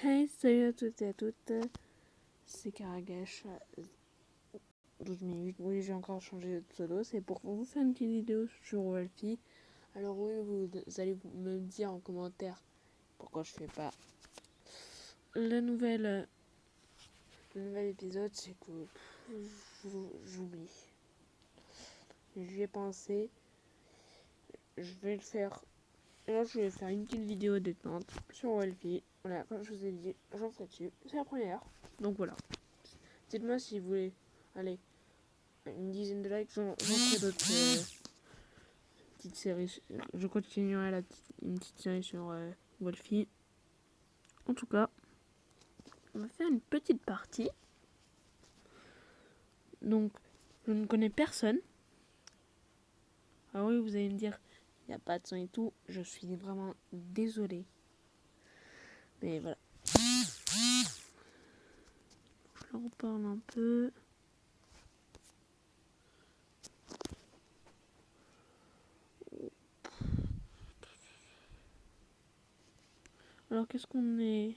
Hey, salut à toutes et à toutes, c'est Karagash, 12 minutes. Oui, j'ai encore changé de pseudo, c'est pour vous faire une petite vidéo sur Wolfie. Alors oui, vous allez me dire en commentaire pourquoi je fais pas le nouvel épisode, c'est que j'oublie. J'y ai pensé, je vais le faire. Là, je vais faire une petite vidéo détente sur Wolfie. Voilà, comme je vous ai dit, j'en ferai dessus. C'est la première, donc voilà. Dites-moi si vous voulez. Allez, une dizaine de likes, j'en ferai d'autres petites séries. Je continuerai une petite série sur Wolfie. En tout cas, on va faire une petite partie. Donc, je ne connais personne. Ah oui, vous allez me dire, il n'y a pas de son et tout. Je suis vraiment désolée. Mais voilà. Je leur reparle un peu. Alors, qu'est-ce qu'on est...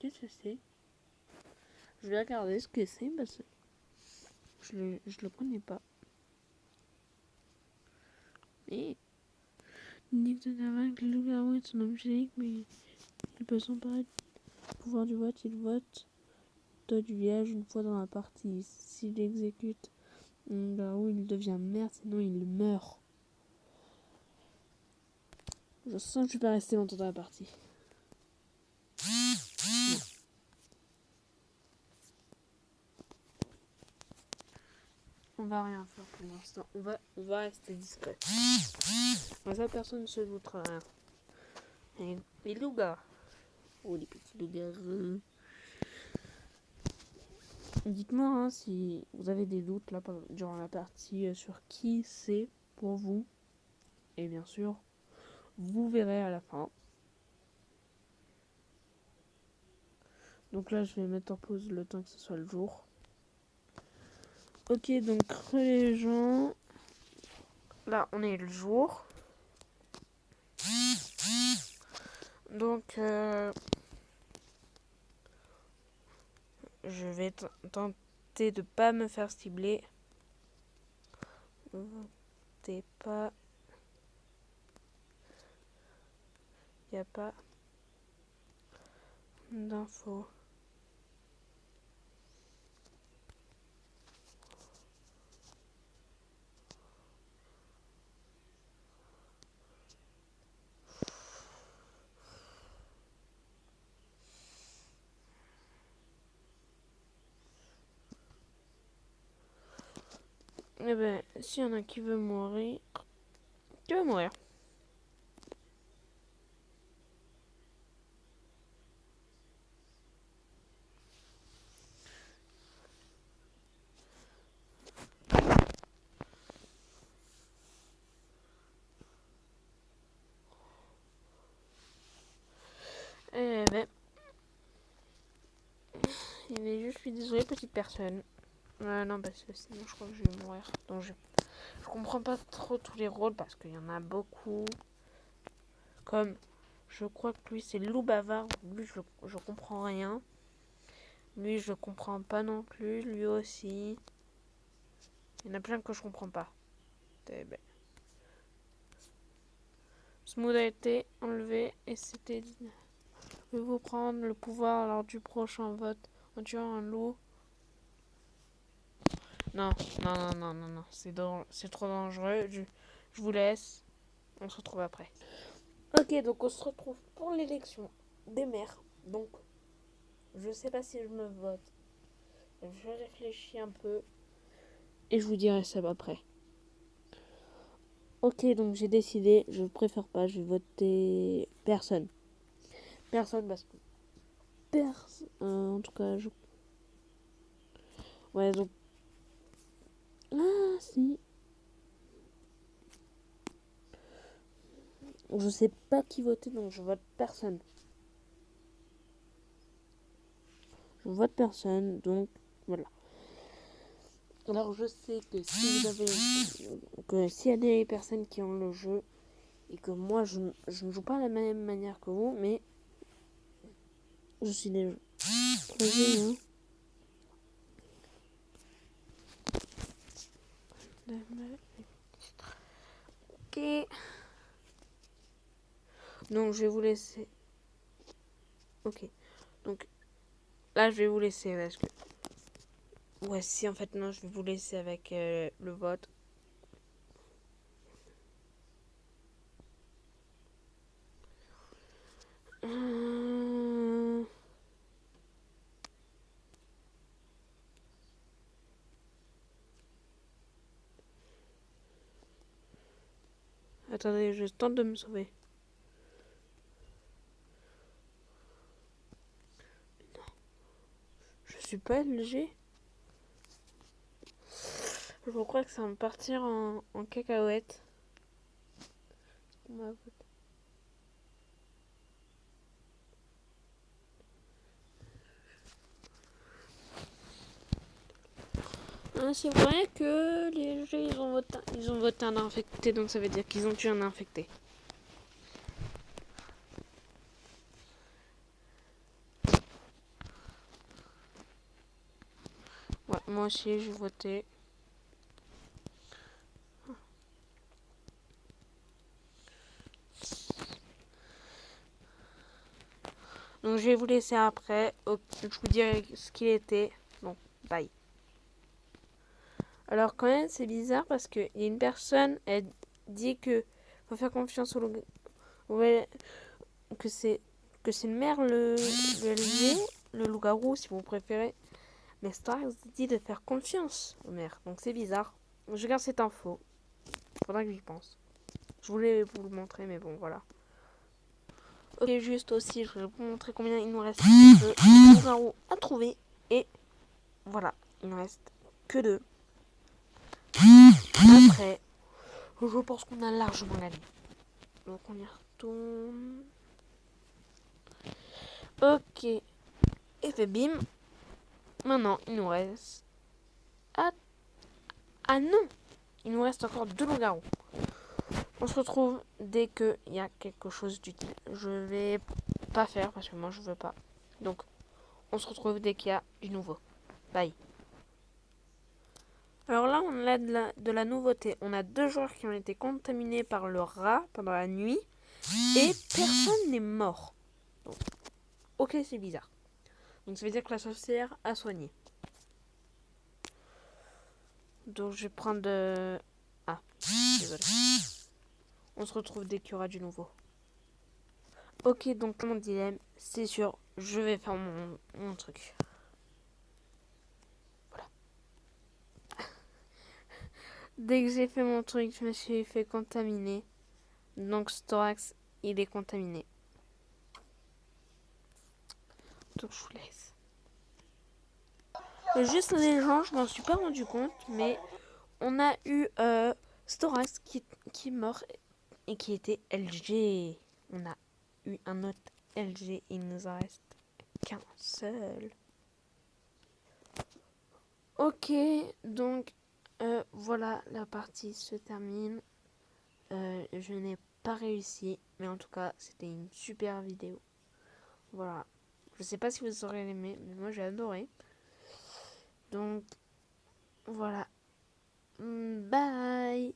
Qu'est-ce que c'est? Je vais regarder ce que c'est parce que je le connais pas. Mais Nick de Navac, le loup-garou est son homme génique, mais il peut s'emparer du pouvoir du vote. Il vote du village une fois dans la partie. S'il exécute un garou, il devient maire, sinon il meurt. Je sens que je vais pas rester longtemps dans la partie. Non. On va rien faire pour l'instant. On va rester discret. Comme ça, personne ne se doutera rien. Et les loups-garous. Oh, les petits loups-garous. Dites-moi hein, si vous avez des doutes là durant la partie sur qui c'est pour vous. Et bien sûr, vous verrez à la fin. Donc là, je vais mettre en pause le temps que ce soit le jour. Ok, donc les gens. Là, on est le jour. Donc, je vais tenter de pas me faire cibler. Votez pas. Il n'y a pas d'infos. Eh ben, s'il y en a qui veut mourir, tu vas mourir. Eh ben, je suis désolée, petite personne. Non, parce que sinon je crois que je vais mourir. Donc je comprends pas trop tous les rôles parce qu'il y en a beaucoup. Comme, je crois que lui c'est loup bavard. Lui, je comprends rien. Lui, je comprends pas non plus. Lui aussi. Il y en a plein que je comprends pas. Eh ben. Smooth a été enlevé et c'était dit. Pouvez-vous prendre le pouvoir lors du prochain vote en tuant un loup? Non, non. C'est trop dangereux. Je vous laisse. On se retrouve après. Ok, donc on se retrouve pour l'élection des maires. Donc, je sais pas si je me vote. Je réfléchis un peu. Et je vous dirai ça après. Ok, donc j'ai décidé. Je préfère pas. Je vais voter personne. Personne parce que... Personne. En tout cas, je... Ouais, donc... Ah, si. Je sais pas qui voter, donc je vote personne. Je vote personne, donc voilà. Alors je sais que si vous avez que s'il y a des personnes qui ont le jeu et que moi je ne joue pas de la même manière que vous, mais je suis des jeux. Hein. Ok. Donc je vais vous laisser. Ok. Donc là je vais vous laisser parce que. Ouais si en fait non je vais vous laisser avec le vote. Attendez, je tente de me sauver. Non. Je suis pas LG. Je crois que ça va me partir en cacahuète. C'est vrai que les LG ils ont voté un infecté, donc ça veut dire qu'ils ont tué un infecté. Ouais, moi aussi j'ai voté. Donc je vais vous laisser après. Je vous dirai ce qu'il était. Bon, bye. Alors quand même c'est bizarre parce qu'il y a une personne, elle dit que faut faire confiance au loup. Ouais, que c'est le maire le LG, le loup-garou si vous préférez. Mais Star dit de faire confiance au maire. Donc c'est bizarre. Je garde cette info. Faudra que j'y pense. Je voulais vous le montrer mais bon voilà. Ok, juste aussi, je vais vous montrer combien il nous reste de loup-garou à trouver. Et voilà, il ne reste que 2. Après, je pense qu'on a largement gagné. Donc on y retourne. Ok. Et fait bim. Maintenant, il nous reste... Ah non, il nous reste encore 2 loups-garous. On se retrouve dès qu'il y a quelque chose d'utile. Je vais pas faire parce que moi je veux pas. Donc, on se retrouve dès qu'il y a du nouveau. Bye. Alors là, on a de la nouveauté. On a 2 joueurs qui ont été contaminés par le rat pendant la nuit. Et personne n'est mort. Donc, ok, c'est bizarre. Donc ça veut dire que la sorcière a soigné. Donc je vais prendre de... Ah, désolé. On se retrouve dès qu'il y aura du nouveau. Ok, donc mon dilemme, c'est sûr, je vais faire mon truc. Voilà. Dès que j'ai fait mon truc, je me suis fait contaminer. Donc Storax, il est contaminé. Donc je vous laisse. Juste les gens, je m'en suis pas rendu compte, mais on a eu Storax qui est mort et qui était LG. On a eu un autre LG, il nous en reste qu'un seul. Ok, donc voilà, la partie se termine. Je n'ai pas réussi, mais en tout cas, c'était une super vidéo. Voilà. Je sais pas si vous aurez aimé, mais moi j'ai adoré. Donc, voilà. Bye.